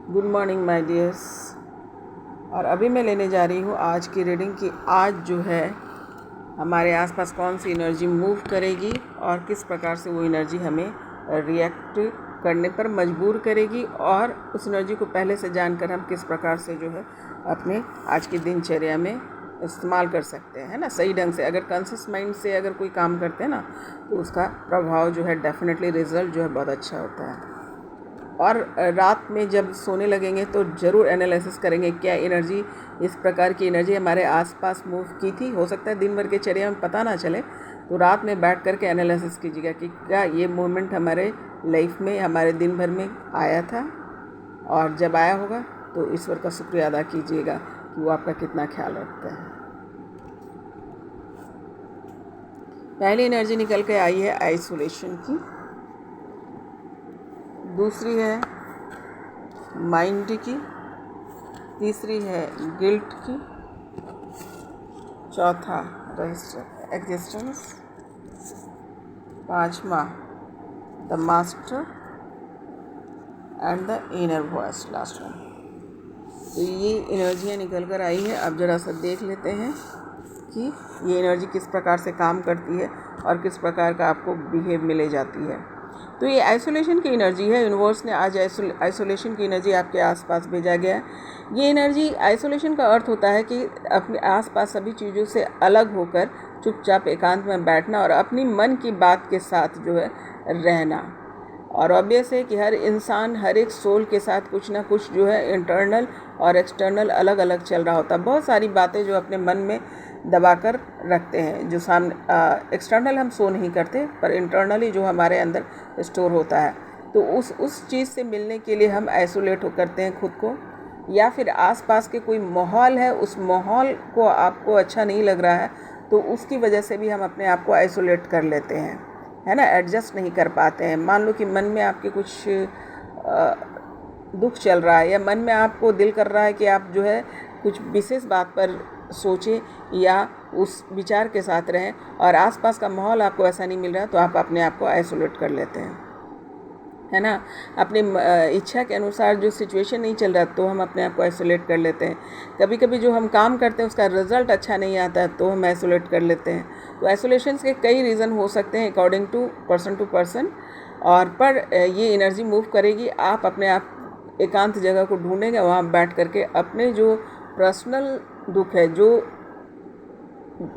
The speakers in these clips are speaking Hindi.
Good morning my dears. और अभी मैं लेने जा रही हूँ आज की रीडिंग कि आज जो है हमारे आसपास कौन सी एनर्जी मूव करेगी और किस प्रकार से वो एनर्जी हमें रिएक्ट करने पर मजबूर करेगी, और उस एनर्जी को पहले से जानकर हम किस प्रकार से जो है अपने आज की दिनचर्या में इस्तेमाल कर सकते हैं, है ना, सही ढंग से। अगर कॉन्शियस माइंड से अगर कोई काम करते हैं ना, तो उसका प्रभाव जो है डेफिनेटली रिजल्ट जो है बहुत अच्छा होता है। और रात में जब सोने लगेंगे तो ज़रूर एनालिसिस करेंगे क्या एनर्जी, इस प्रकार की एनर्जी हमारे आसपास मूव की थी। हो सकता है दिन भर के चर्या में पता ना चले, तो रात में बैठ कर के एनालिसिस कीजिएगा कि क्या ये मोमेंट हमारे लाइफ में, हमारे दिन भर में आया था, और जब आया होगा तो ईश्वर का शुक्रिया अदा कीजिएगा कि वो आपका कितना ख्याल रखता है। पहली एनर्जी निकल के आई है आइसोलेशन की, दूसरी है माइंड की, तीसरी है गिल्ट की, चौथा एग्जिस्टेंस, पांचवा the master and the inner voice, last one. तो ये एनर्जियाँ निकल कर आई है। अब ज़रा सा देख लेते हैं कि ये एनर्जी किस प्रकार से काम करती है और किस प्रकार का आपको बिहेव मिले जाती है। तो ये आइसोलेशन की एनर्जी है। यूनिवर्स ने आज आइसोलेशन की एनर्जी आपके आसपास भेजा गया है। ये एनर्जी, आइसोलेशन का अर्थ होता है कि अपने आसपास सभी चीज़ों से अलग होकर चुपचाप एकांत में बैठना और अपनी मन की बात के साथ जो है रहना। और ऑब्वियस है कि हर इंसान, हर एक सोल के साथ कुछ ना कुछ जो है इंटरनल और एक्सटर्नल अलग अलग चल रहा होता है। बहुत सारी बातें जो अपने मन में दबा कर रखते हैं, जो सामने एक्सटर्नल हम शो नहीं करते, पर इंटरनली जो हमारे अंदर स्टोर होता है। तो उस चीज़ से मिलने के लिए हम आइसोलेट करते हैं खुद को, या फिर आसपास के कोई माहौल है, उस माहौल को आपको अच्छा नहीं लग रहा है, तो उसकी वजह से भी हम अपने आप को आइसोलेट कर लेते हैं, है ना, एडजस्ट नहीं कर पाते हैं। मान लो कि मन में आपके कुछ दुख चल रहा है, या मन में आपको दिल कर रहा है कि आप जो है कुछ विशेष बात पर सोचें या उस विचार के साथ रहें, और आसपास का माहौल आपको ऐसा नहीं मिल रहा, तो आप अपने आप को आइसोलेट कर लेते हैं, है ना। अपनी इच्छा के अनुसार जो सिचुएशन नहीं चल रहा, तो हम अपने आप को आइसोलेट कर लेते हैं। कभी कभी जो हम काम करते हैं उसका रिजल्ट अच्छा नहीं आता है, तो हम आइसोलेट कर लेते हैं। तो आइसोलेशन के कई रीज़न हो सकते हैं अकॉर्डिंग टू पर्सन, और पर ये एनर्जी मूव करेगी। आप अपने आप एकांत जगह को ढूंढेंगे, वहाँ बैठ करके अपने जो पर्सनल दुख है, जो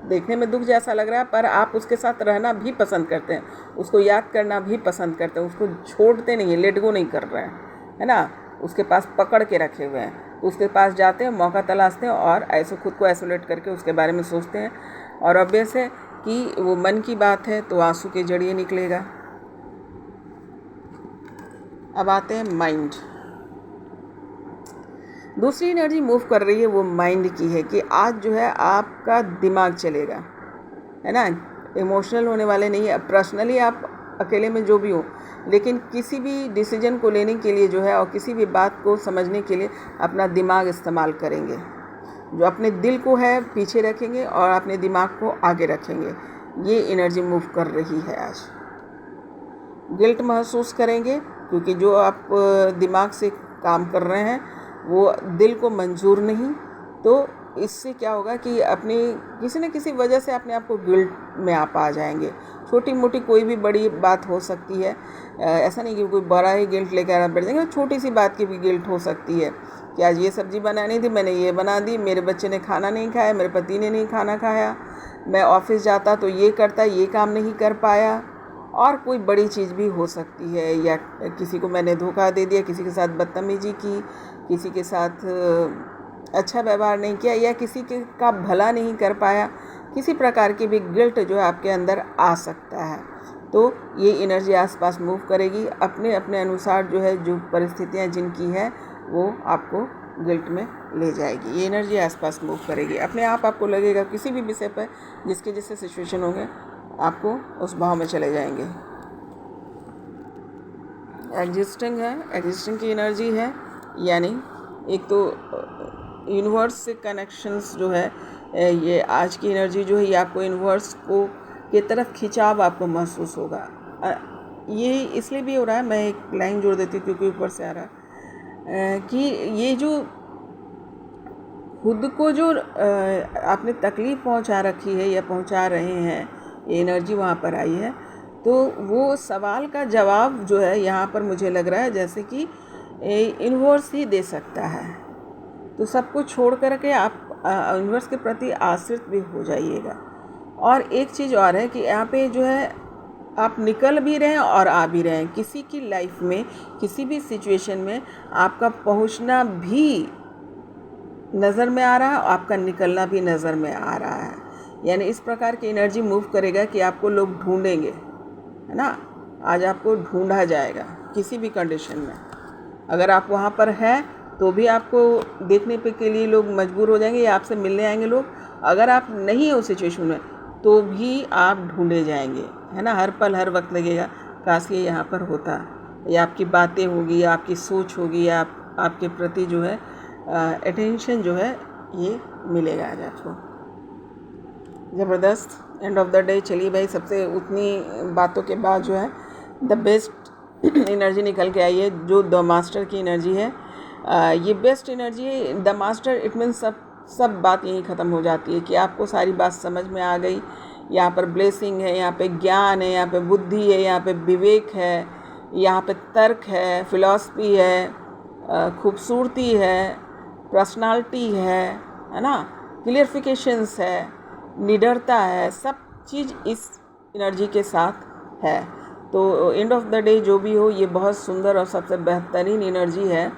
देखने में दुख जैसा लग रहा है, पर आप उसके साथ रहना भी पसंद करते हैं, उसको याद करना भी पसंद करते हैं, उसको छोड़ते नहीं हैं, लेट गो नहीं कर रहे हैं, है ना, उसके पास पकड़ के रखे हुए हैं। तो उसके पास जाते हैं, मौका तलाशते हैं और ऐसे खुद को आइसोलेट करके उसके बारे में सोचते हैं। और ऑब्वियस है कि वो मन की बात है, तो आंसू के जरिए निकलेगा। अब आते हैं माइंड। दूसरी एनर्जी मूव कर रही है, वो माइंड की है कि आज जो है आपका दिमाग चलेगा, है ना। इमोशनल होने वाले नहीं है। पर्सनली आप अकेले में जो भी हो, लेकिन किसी भी डिसीजन को लेने के लिए जो है, और किसी भी बात को समझने के लिए अपना दिमाग इस्तेमाल करेंगे। जो अपने दिल को है पीछे रखेंगे और अपने दिमाग को आगे रखेंगे। ये एनर्जी मूव कर रही है आज। गिल्ट महसूस करेंगे क्योंकि जो आप दिमाग से काम कर रहे हैं वो दिल को मंजूर नहीं। तो इससे क्या होगा कि अपनी किसी न किसी वजह से अपने आप को गिल्ट में आप आ जाएंगे। छोटी मोटी कोई भी बड़ी बात हो सकती है, ऐसा नहीं कि कोई बड़ा ही गिल्ट लेकर आप बैठ जाएंगे। छोटी सी बात की भी गिल्ट हो सकती है कि आज ये सब्ज़ी बनानी थी, मैंने ये बना दी, मेरे बच्चे ने खाना नहीं खाया, मेरे पति ने नहीं खाना खाया, मैं ऑफिस जाता तो ये करता, ये काम नहीं कर पाया। और कोई बड़ी चीज़ भी हो सकती है, या किसी को मैंने धोखा दे दिया, किसी के साथ बदतमीजी की, किसी के साथ अच्छा व्यवहार नहीं किया, या किसी के का भला नहीं कर पाया। किसी प्रकार की भी गिल्ट जो है आपके अंदर आ सकता है। तो ये एनर्जी आसपास मूव करेगी, अपने अपने अनुसार जो है, जो परिस्थितियाँ जिनकी है वो आपको गिल्ट में ले जाएगी। ये एनर्जी आसपास मूव करेगी। अपने आप आपको लगेगा किसी भी विषय पर जिसके जैसे सिचुएशन होंगे, आपको उस भाव में चले जाएंगे। एग्जिस्टिंग है, एग्जिस्टिंग की एनर्जी है, यानी एक तो यूनिवर्स से कनेक्शंस जो है, ये आज की एनर्जी जो है, ये आपको यूनिवर्स को की तरफ खिंचाव आपको महसूस होगा। ये इसलिए भी हो रहा है, मैं एक लाइन जोड़ देती हूँ क्योंकि ऊपर से आ रहा है। कि ये जो खुद को जो आपने तकलीफ़ पहुंचा रखी है या पहुंचा रहे हैं, ये एनर्जी वहाँ पर आई है, तो वो सवाल का जवाब जो है यहाँ पर मुझे लग रहा है जैसे कि यूनिवर्स ही दे सकता है। तो सब कुछ छोड़ कर के आप यूनिवर्स के प्रति आश्रित भी हो जाइएगा। और एक चीज़ और है कि यहाँ पे जो है आप निकल भी रहे हैं और आ भी रहे हैं। किसी की लाइफ में किसी भी सिचुएशन में आपका पहुँचना भी नज़र में आ रहा है, आपका निकलना भी नज़र में आ रहा है। यानी इस प्रकार की एनर्जी मूव करेगा कि आपको लोग ढूंढेंगे, है ना। आज आपको ढूंढा जाएगा किसी भी कंडीशन में। अगर आप वहाँ पर हैं तो भी आपको देखने पे के लिए लोग मजबूर हो जाएंगे या आपसे मिलने आएंगे लोग। अगर आप नहीं हो सिचुएशन में तो भी आप ढूंढे जाएंगे, है ना। हर पल हर वक्त लगेगा काश ये यहाँ पर होता, या आपकी बातें होगी या आपकी सोच होगी या आपके प्रति जो है अटेंशन जो है ये मिलेगा आज आपको। ज़बरदस्त। एंड ऑफ द डे चलिए भाई, सबसे उतनी बातों के बाद जो है द बेस्ट एनर्जी निकल के आई है, जो द मास्टर की एनर्जी है। ये बेस्ट एनर्जी है। द मास्टर इट मीन्स सब बात यहीं ख़त्म हो जाती है कि आपको सारी बात समझ में आ गई। यहाँ पर ब्लेसिंग है, यहाँ पे ज्ञान है, यहाँ पे बुद्धि है, यहाँ पे विवेक है, यहाँ पे तर्क है, फिलॉसफी है, खूबसूरती है, पर्सनालिटी है ना, क्लियरिफिकेशंस है, निडरता है, सब चीज़ इस एनर्जी के साथ है। तो एंड ऑफ द डे जो भी हो, ये बहुत सुंदर और सबसे बेहतरीन एनर्जी है।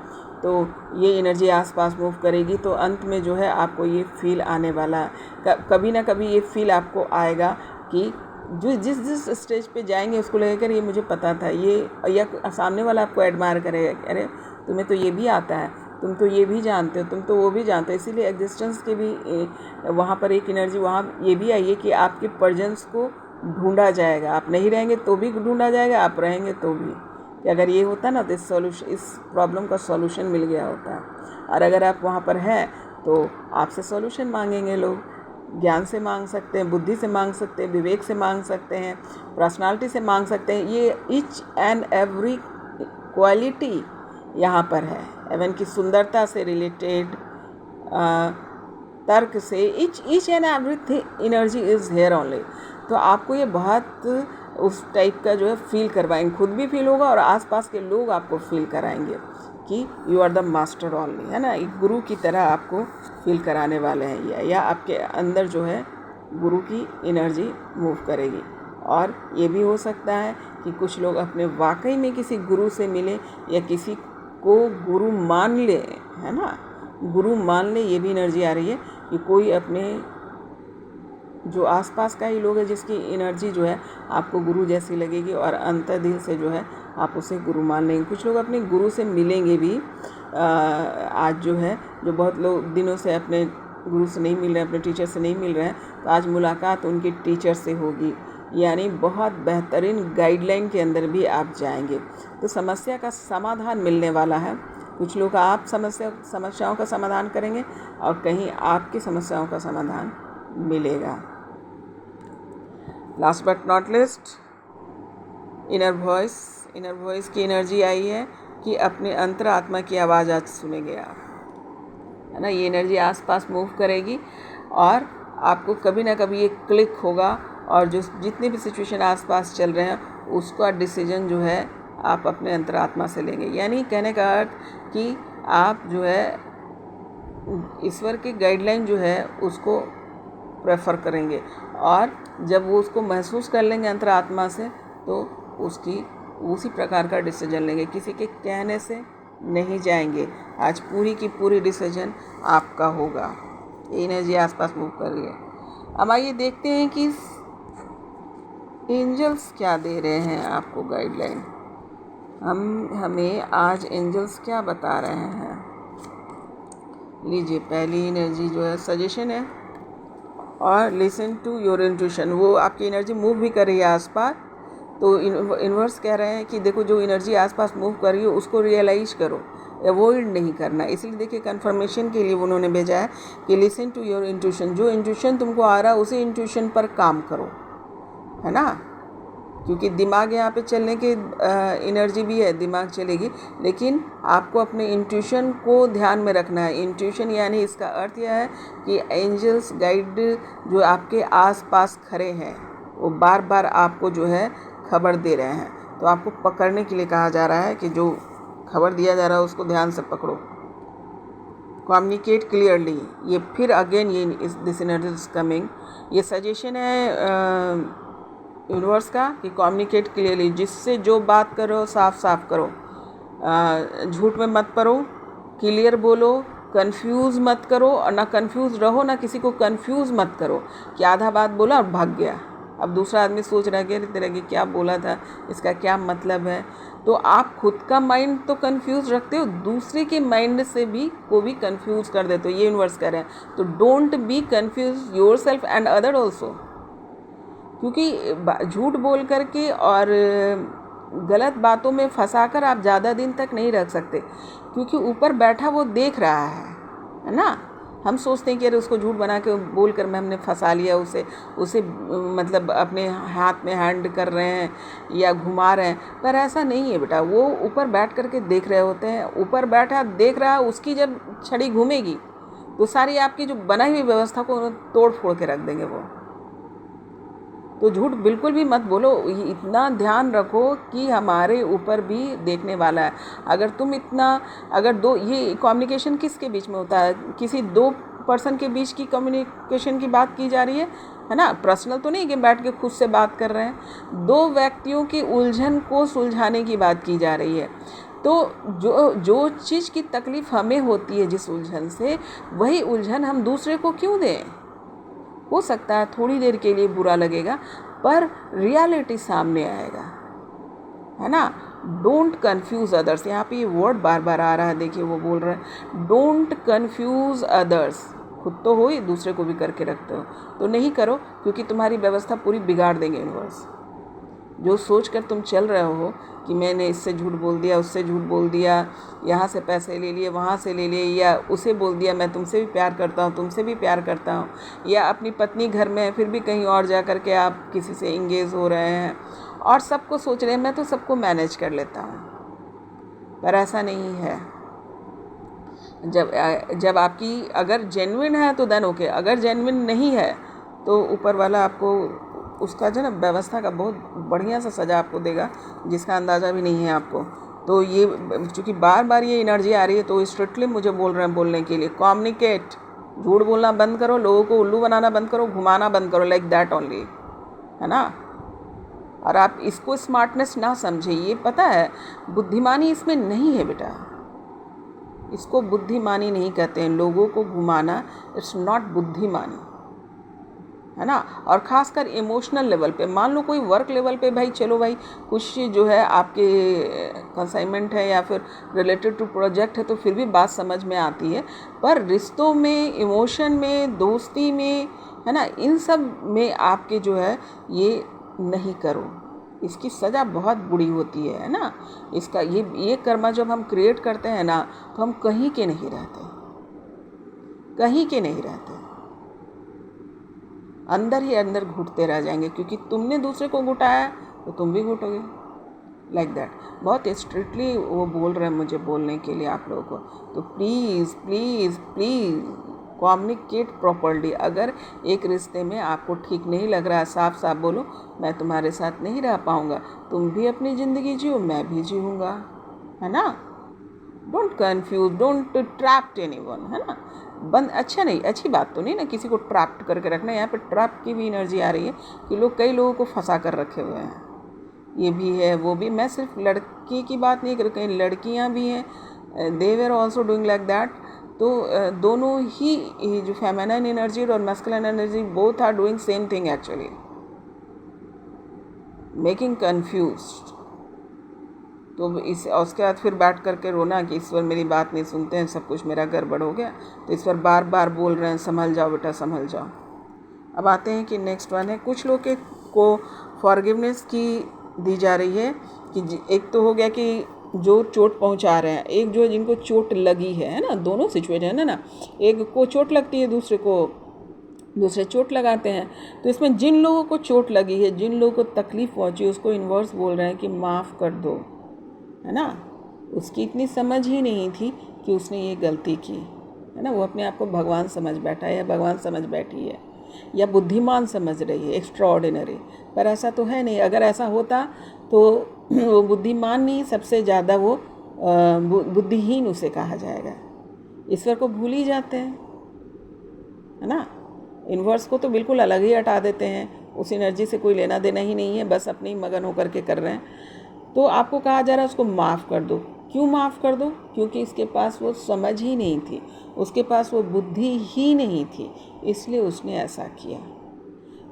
तो ये एनर्जी आसपास मूव करेगी तो अंत में जो है आपको ये फील आने वाला है। कभी ना कभी ये फील आपको आएगा कि जो जिस स्टेज पे जाएंगे उसको लेकर ये मुझे पता था, ये या सामने वाला आपको एडमायर करेगा, अरे तुम्हें तो ये भी आता है, तुम तो ये भी जानते हो, तुम तो वो भी जानते हो। इसीलिए एग्जिस्टेंस के भी वहाँ पर एक एनर्जी वहाँ ये भी आई है कि आपके प्रेजेंस को ढूंढा जाएगा। आप नहीं रहेंगे तो भी ढूंढा जाएगा, आप रहेंगे तो भी। कि अगर ये होता ना तो इस प्रॉब्लम का सॉल्यूशन मिल गया होता। और अगर आप वहाँ पर हैं तो आपसे सॉल्यूशन मांगेंगे लोग। ज्ञान से मांग सकते हैं, बुद्धि से मांग सकते हैं, विवेक से मांग सकते हैं, पर्सनालिटी से मांग सकते हैं। ये ईच एंड एवरी क्वालिटी यहाँ पर है। एवन की सुंदरता से रिलेटेड, तर्क से, each and everything energy is here only. तो आपको ये बहुत उस टाइप का जो है फील करवाएंगे, खुद भी फील होगा और आसपास के लोग आपको फील कराएंगे कि you are the master only, है ना। एक गुरु की तरह आपको फील कराने वाले हैं या आपके अंदर जो है गुरु की एनर्जी मूव करेगी। और ये भी हो सकता है कि कुछ लोग अपने वाकई में किसी गुरु से मिले या किसी को गुरु मान ले, है ना, गुरु मान ले। ये भी एनर्जी आ रही है कि कोई अपने जो आसपास का ही लोग है जिसकी एनर्जी जो है आपको गुरु जैसी लगेगी और अंतर दिल से जो है आप उसे गुरु मान लेंगे। कुछ लोग अपने गुरु से मिलेंगे भी। आज जो है जो बहुत लोग दिनों से अपने गुरु से नहीं मिल रहे, अपने टीचर से नहीं मिल रहे हैं, तो आज मुलाकात उनके टीचर से होगी। यानी बहुत बेहतरीन गाइडलाइन के अंदर भी आप जाएंगे। तो समस्या का समाधान मिलने वाला है। कुछ लोग आप समस्याओं का समाधान करेंगे और कहीं आपकी समस्याओं का समाधान मिलेगा। Last but not list, inner voice की एनर्जी आई है कि अपने अंतरात्मा की आवाज़ आज सुनेंगे आप, है ना। ये एनर्जी आसपास मूव करेगी और आपको कभी ना कभी ये क्लिक होगा और जो जितनी भी सिचुएशन आसपास चल रहे हैं उसका डिसीजन जो है आप अपने अंतरात्मा से लेंगे। यानी कहने का अर्थ कि आप जो है ईश्वर की गाइडलाइन जो है उसको प्रेफर करेंगे और जब वो उसको महसूस कर लेंगे अंतरात्मा से तो उसी प्रकार का डिसीजन लेंगे, किसी के कहने से नहीं जाएंगे। आज पूरी की पूरी डिसीजन आपका होगा। ये एनर्जी आसपास मूव कर रही है। अब आइए देखते हैं कि एंजल्स क्या दे रहे हैं आपको गाइडलाइन। हमें आज एंजल्स क्या बता रहे हैं। लीजिए, पहली एनर्जी जो है सजेशन है और लिसन टू योर इंट्यूशन। वो आपकी एनर्जी मूव भी कर रही है आसपास, तो यूनिवर्स कह रहे हैं कि देखो जो एनर्जी आसपास मूव कर रही है उसको रियलाइज करो, अवॉइड नहीं करना। इसलिए देखिए कंफर्मेशन के लिए उन्होंने भेजा है कि लिसन टू योर इंट्यूशन। जो इंट्यूशन तुमको आ रहा है उसी इंट्यूशन पर काम करो, है ना। क्योंकि दिमाग यहाँ पे चलने की एनर्जी भी है, दिमाग चलेगी, लेकिन आपको अपने इंट्यूशन को ध्यान में रखना है। इंट्यूशन यानी इसका अर्थ यह है कि एंजल्स गाइड जो आपके आसपास खड़े हैं वो बार बार आपको जो है खबर दे रहे हैं। तो आपको पकड़ने के लिए कहा जा रहा है कि जो खबर दिया जा रहा है उसको ध्यान से पकड़ो। कम्युनिकेट क्लियरली, ये फिर अगेन ये दिस एनर्जी इज कमिंग, ये सजेशन है यूनिवर्स का कि कम्युनिकेट क्लियरली, जिससे जो बात करो साफ साफ करो, झूठ में मत पड़ो, क्लियर बोलो, कंफ्यूज मत करो, और ना कंफ्यूज रहो ना किसी को कंफ्यूज मत करो कि आधा बात बोला और भाग गया, अब दूसरा आदमी सोच रहा है कि तेरा कि क्या बोला था, इसका क्या मतलब है। तो आप खुद का माइंड तो कंफ्यूज रखते हो, दूसरे के माइंड से भी को भी कंफ्यूज कर देते हो, ये यूनिवर्स कह रहे हैं। तो don't be confuse your self and other also, क्योंकि झूठ बोल करके और गलत बातों में फंसाकर आप ज़्यादा दिन तक नहीं रख सकते, क्योंकि ऊपर बैठा वो देख रहा है ना। हम सोचते हैं कि अरे उसको झूठ बना के बोल कर मैं हमने फंसा लिया, उसे मतलब अपने हाथ में हैंड कर रहे हैं या घुमा रहे हैं, पर ऐसा नहीं है बेटा। वो ऊपर बैठ करके देख रहे होते हैं, ऊपर बैठा देख रहा है, उसकी जब छड़ी घूमेगी तो सारी आपकी जो बनाई हुई व्यवस्था को तोड़ फोड़ के रख देंगे वो। तो झूठ बिल्कुल भी मत बोलो, इतना ध्यान रखो कि हमारे ऊपर भी देखने वाला है। अगर तुम इतना, अगर दो, ये कम्युनिकेशन किसके बीच में होता है, किसी दो पर्सन के बीच की कम्युनिकेशन की बात की जा रही है ना, पर्सनल तो नहीं कि बैठ के खुद से बात कर रहे हैं, दो व्यक्तियों की उलझन को सुलझाने की बात की जा रही है। तो जो चीज़ की तकलीफ़ हमें होती है जिस उलझन से, वही उलझन हम दूसरे को क्यों दें। हो सकता है थोड़ी देर के लिए बुरा लगेगा, पर रियलिटी सामने आएगा, है ना। डोंट कन्फ्यूज़ अदर्स, यहाँ पे ये वर्ड बार बार आ रहा है, देखिए वो बोल रहे हैं डोंट कन्फ्यूज़ अदर्स। खुद तो हो ही, दूसरे को भी करके रखते हो, तो नहीं करो, क्योंकि तुम्हारी व्यवस्था पूरी बिगाड़ देंगे यूनिवर्स। जो सोच कर तुम चल रहे हो कि मैंने इससे झूठ बोल दिया, उससे झूठ बोल दिया, यहाँ से पैसे ले लिए, वहाँ से ले लिए, या उसे बोल दिया मैं तुमसे भी प्यार करता हूँ, तुमसे भी प्यार करता हूँ, या अपनी पत्नी घर में है फिर भी कहीं और जा कर के आप किसी से इंगेज हो रहे हैं और सबको सोच रहे हैं मैं तो सबको मैनेज कर लेता हूँ, पर ऐसा नहीं है। जब आपकी अगर जेन्युइन है तो देन ओके, अगर जेन्युइन नहीं है तो ऊपर वाला आपको उसका जो ना व्यवस्था का बहुत बढ़िया सा सज़ा आपको देगा, जिसका अंदाज़ा भी नहीं है आपको। तो ये चूँकि बार बार ये एनर्जी आ रही है, तो स्ट्रिक्टली मुझे बोल रहे हैं बोलने के लिए, कम्युनिकेट, झूठ बोलना बंद करो, लोगों को उल्लू बनाना बंद करो, घुमाना बंद करो, लाइक दैट ओनली, है ना। और आप इसको स्मार्टनेस ना समझे, ये पता है बुद्धिमानी इसमें नहीं है बेटा, इसको बुद्धिमानी नहीं कहते हैं। लोगों को घुमाना इट्स नॉट बुद्धिमानी, है ना। और ख़ासकर इमोशनल लेवल पे, मान लो कोई वर्क लेवल पे भाई चलो भाई कुछ जो है आपके कंसाइनमेंट है या फिर रिलेटेड टू प्रोजेक्ट है तो फिर भी बात समझ में आती है, पर रिश्तों में, इमोशन में, दोस्ती में, है ना, इन सब में आपके जो है ये नहीं करो, इसकी सज़ा बहुत बुरी होती है ना। इसका ये कर्मा जब हम क्रिएट करते हैं ना, तो हम कहीं के नहीं रहते, कहीं के नहीं रहते, अंदर ही अंदर घुटते रह जाएंगे, क्योंकि तुमने दूसरे को घुटाया तो तुम भी घुटोगे, लाइक दैट। बहुत स्ट्रिक्टली वो बोल रहे हैं मुझे बोलने के लिए आप लोगों को। तो please please please communicate properly. अगर एक रिश्ते में आपको ठीक नहीं लग रहा है, साफ साफ बोलो मैं तुम्हारे साथ नहीं रह पाऊँगा, तुम भी अपनी ज़िंदगी जियो, मैं भी जीऊँगा, है ना। Don't confuse, don't trapped anyone, है ना। बंद अच्छा नहीं, अच्छी बात तो नहीं ना किसी को ट्रैप्ट करके रखना। यहाँ पे ट्रैप की भी एनर्जी आ रही है कि लोग कई लोगों को फंसा कर रखे हुए हैं, ये भी है वो भी। मैं सिर्फ लड़की की बात नहीं कर, कहीं लड़कियाँ भी हैं, they were also doing like that. तो दोनों ही जो फेमिनिन एनर्जी और masculine energy both are doing same thing actually, making confused. तो उसके बाद फिर बैठ करके रोना कि ईश्वर मेरी बात नहीं सुनते हैं, सब कुछ मेरा गड़बड़ हो गया। तो ईश्वर बार बार बोल रहे हैं संभल जाओ बेटा, संभल जाओ। अब आते हैं कि नेक्स्ट वन है, कुछ लोग को फॉरगिवनेस की दी जा रही है कि एक तो हो गया कि जो चोट पहुंचा रहे हैं, एक जो है जिनको चोट लगी है ना, दोनों सिचुएशन है ना, एक को चोट लगती है दूसरे को दूसरे चोट लगाते हैं। तो इसमें जिन लोगों को चोट लगी है, जिन लोगों को तकलीफ़ पहुंची, उसको यूनिवर्स बोल रहे हैं कि माफ़ कर दो, है ना। उसकी इतनी समझ ही नहीं थी कि उसने ये गलती की, है ना। वो अपने आप को भगवान समझ बैठा है या भगवान समझ बैठी है या बुद्धिमान समझ रही है, एक्स्ट्राऑर्डिनरी। पर ऐसा तो है नहीं। अगर ऐसा होता तो वो बुद्धिमान नहीं, सबसे ज़्यादा वो बुद्धिहीन उसे कहा जाएगा। ईश्वर को भूल ही जाते हैं, है ना। यूनिवर्स को तो बिल्कुल अलग ही हटा देते हैं, उस एनर्जी से कोई लेना देना ही नहीं है, बस अपने ही मगन होकर के कर रहे हैं। तो आपको कहा जा रहा है उसको माफ़ कर दो। क्यों माफ़ कर दो? क्योंकि इसके पास वो समझ ही नहीं थी, उसके पास वो बुद्धि ही नहीं थी, इसलिए उसने ऐसा किया।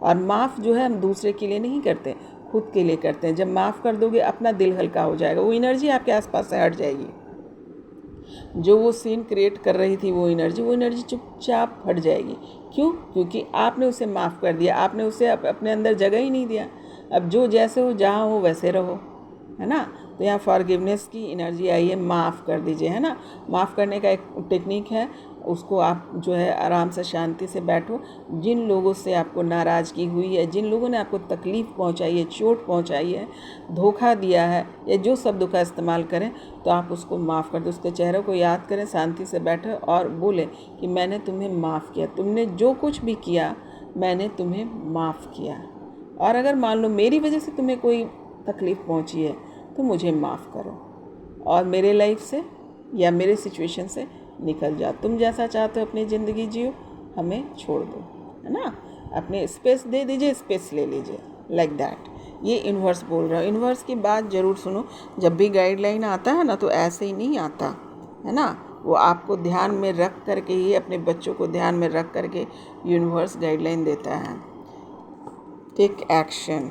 और माफ़ जो है हम दूसरे के लिए नहीं करते, खुद के लिए करते हैं। जब माफ़ कर दोगे अपना दिल हल्का हो जाएगा, वो एनर्जी आपके आसपास से हट जाएगी। जो वो सीन क्रिएट कर रही थी वो एनर्जी चुपचाप हट जाएगी। क्यों? क्योंकि आपने उसे माफ़ कर दिया, आपने उसे अपने अंदर जगह ही नहीं दिया। अब जो जैसे हो, जहाँ हो वैसे रहो, है ना। तो यहाँ फॉरगिवनेस की एनर्जी आई है, माफ़ कर दीजिए, है ना। माफ़ करने का एक टेक्निक है, उसको आप जो है आराम से शांति से बैठो। जिन लोगों से आपको नाराज़गी हुई है, जिन लोगों ने आपको तकलीफ़ पहुंचाई है, चोट पहुंचाई है, धोखा दिया है, या जो शब्दों का इस्तेमाल करें, तो आप उसको माफ़ कर दो। उसके चेहरे को याद करें, शांति से बैठे और बोलें कि मैंने तुम्हें माफ़ किया, तुमने जो कुछ भी किया मैंने तुम्हें माफ़ किया। और अगर मान लो मेरी वजह से तुम्हें कोई तकलीफ़ पहुंची है तो मुझे माफ़ करो और मेरे लाइफ से या मेरे सिचुएशन से निकल जाओ। तुम जैसा चाहते हो अपनी ज़िंदगी जियो, हमें छोड़ दो, है ना। अपने स्पेस दे दीजिए, स्पेस ले लीजिए, लाइक दैट। ये यूनिवर्स बोल रहा है। यूनिवर्स की बात ज़रूर सुनो। जब भी गाइडलाइन आता है ना तो ऐसे ही नहीं आता, है ना। वो आपको ध्यान में रख करके ही, अपने बच्चों को ध्यान में रख करके यूनिवर्स गाइडलाइन देता है। Take action.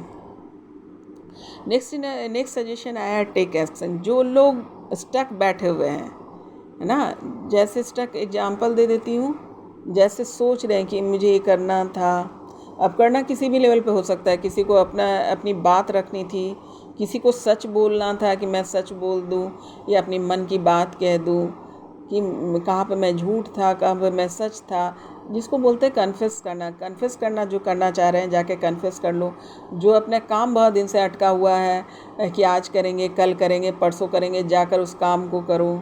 नेक्स्ट सजेशन आया है, टेक एक्शन। जो लोग स्टक बैठे हुए हैं, है ना, जैसे स्टक एग्जाम्पल दे देती हूँ, जैसे सोच रहे हैं कि मुझे ये करना था। अब करना किसी भी लेवल पे हो सकता है। किसी को अपनी बात रखनी थी, किसी को सच बोलना था कि मैं सच बोल दूँ या अपनी मन की बात कह दूँ कि कहाँ पे मैं झूठ था, कहाँ पे मैं सच था। जिसको बोलते हैं कन्फेस करना, जो करना चाह रहे हैं जाके कन्फेस कर लो। जो अपने काम बहुत दिन से अटका हुआ है कि आज करेंगे, कल करेंगे, परसों करेंगे, जाकर उस काम को करो,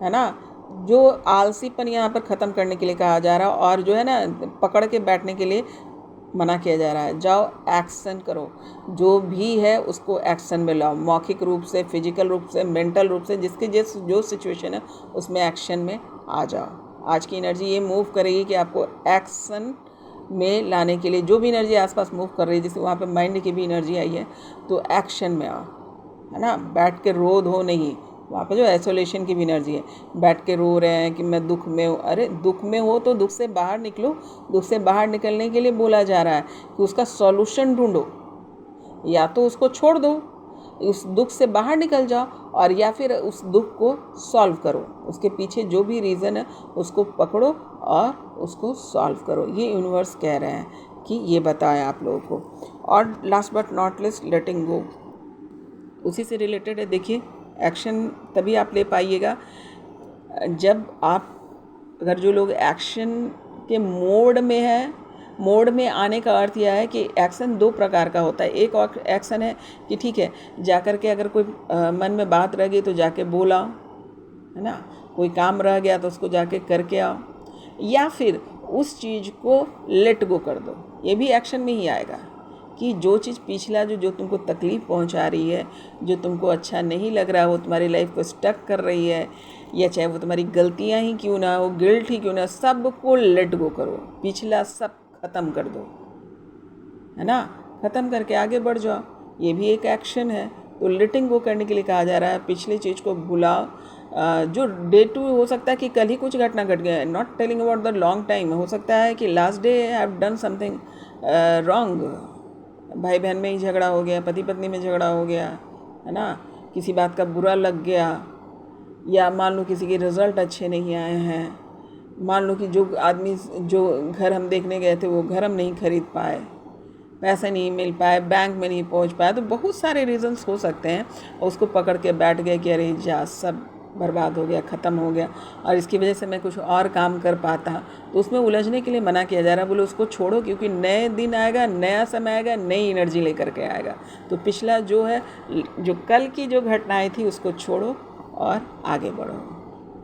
है ना। जो आलसीपन यहाँ पर ख़त्म करने के लिए कहा जा रहा है और जो है ना पकड़ के बैठने के लिए मना किया जा रहा है। जाओ एक्शन करो, जो भी है उसको एक्शन में लाओ, मौखिक रूप से, फिजिकल रूप से, मेंटल रूप से, जिसके जो सिचुएशन है उसमें एक्शन में आ जाओ। आज की एनर्जी ये मूव करेगी कि आपको एक्शन में लाने के लिए, जो भी एनर्जी आसपास मूव कर रही है, जैसे वहाँ पे माइंड की भी एनर्जी आई है, तो एक्शन में आओ, है ना। बैठ के रो धो नहीं। वहाँ पे जो आइसोलेशन की भी एनर्जी है, बैठ के रो रहे हैं कि मैं दुख में हूँ। अरे दुख में हो तो दुख से बाहर निकलो। दुख से बाहर निकलने के लिए बोला जा रहा है कि उसका सॉल्यूशन ढूंढो। या तो उसको छोड़ दो, उस दुख से बाहर निकल जाओ, और या फिर उस दुख को सॉल्व करो। उसके पीछे जो भी रीज़न है उसको पकड़ो और उसको सॉल्व करो। ये यूनिवर्स कह रहे हैं कि ये बताएं आप लोगों को। और लास्ट बट नॉट लिस्ट, लेटिंग गो, उसी से रिलेटेड है। देखिए, एक्शन तभी आप ले पाइएगा जब आप, अगर जो लोग एक्शन के मोड में है, मोड में आने का अर्थ यह है कि एक्शन दो प्रकार का होता है। एक एक्शन है कि ठीक है, जाकर के अगर कोई मन में बात रह गई तो जाके बोल आओ, है ना। कोई काम रह गया तो उसको जाके करके आओ, या फिर उस चीज़ को लेट गो कर दो। ये भी एक्शन में ही आएगा कि जो चीज़ पिछला जो तुमको तकलीफ़ पहुंचा रही है, जो तुमको अच्छा नहीं लग रहा, वो तुम्हारी लाइफ को स्टक कर रही है, या चाहे वो तुम्हारी गलतियां ही क्यों ना हो, गिल्ट ही क्यों ना, सबको लेट गो करो। पिछला सब ख़त्म कर दो, है ना। ख़त्म करके आगे बढ़ जाओ। ये भी एक एक्शन है। तो लेटिंग गो करने के लिए कहा जा रहा है। पिछली चीज़ को भुलाओ। जो डे टू हो सकता है कि कल ही कुछ घटना घट गया है, not telling about the long time. हो सकता है कि last day have done something wrong, भाई बहन में ही झगड़ा हो गया, पति पत्नी में झगड़ा हो गया, है ना, किसी बात का बुरा लग गया, या मान लो किसी के रिज़ल्ट अच्छे नहीं आए हैं, मान लो कि जो आदमी, जो घर हम देखने गए थे वो घर हम नहीं खरीद पाए, पैसे नहीं मिल पाए, बैंक में नहीं पहुंच पाए। तो बहुत सारे रीज़न्स हो सकते हैं। और उसको पकड़ के बैठ गए कि अरे जा, सब बर्बाद हो गया, ख़त्म हो गया और इसकी वजह से मैं कुछ और काम कर पाता, तो उसमें उलझने के लिए मना किया जा रहा है। बोले उसको छोड़ो, क्योंकि नए दिन आएगा, नया समय आएगा, नई एनर्जी लेकर के आएगा। तो पिछला जो है, जो कल की जो घटनाएं थी उसको छोड़ो और आगे बढ़ो।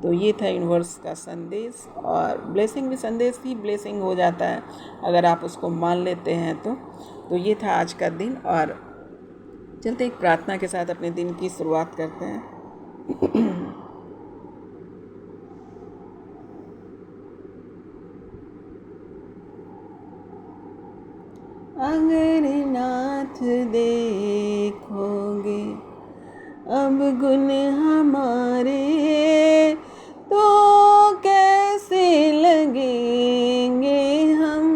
तो ये था यूनिवर्स का संदेश, और ब्लेसिंग भी संदेश ही ब्लेसिंग हो जाता है अगर आप उसको मान लेते हैं तो ये था आज का दिन। और चलते एक प्रार्थना के साथ अपने दिन की शुरुआत करते हैं। अगर नाथ देखोगे अब गुण हमारे, तो कैसे लगेंगे हम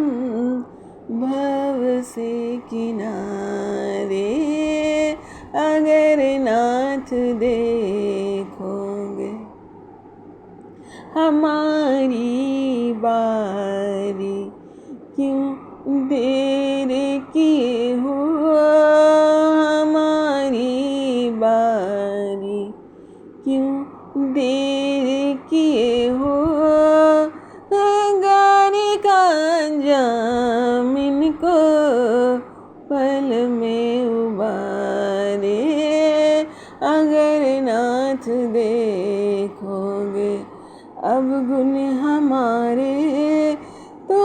भव से किनारे। अगर नाथ देखोगे हमारी बारी, क्यों देर किए हो हमारी बारी, क्यों देर किए हो। गाने का अंजाम इनको पल में उबारे। अगर नाथ देखोगे अब गुण हमारे, तो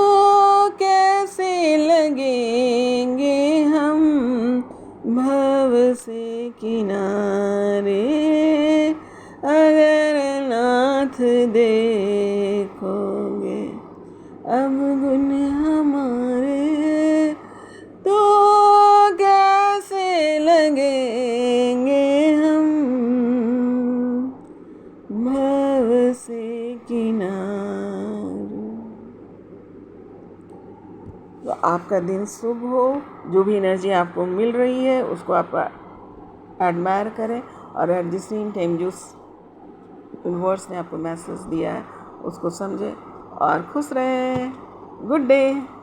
कैसे लगेंगे हम भव से किनारे। अगर नाथ देखोगे अब गुण हमारे, तो कैसे लगेंगे हम भव से किनारे। तो आपका दिन शुभ हो। जो भी एनर्जी आपको मिल रही है उसको आप एडमायर करें, और एट द सेम टाइम जो यूनिवर्स ने आपको मैसेज दिया है उसको समझें और खुश रहें। Good day.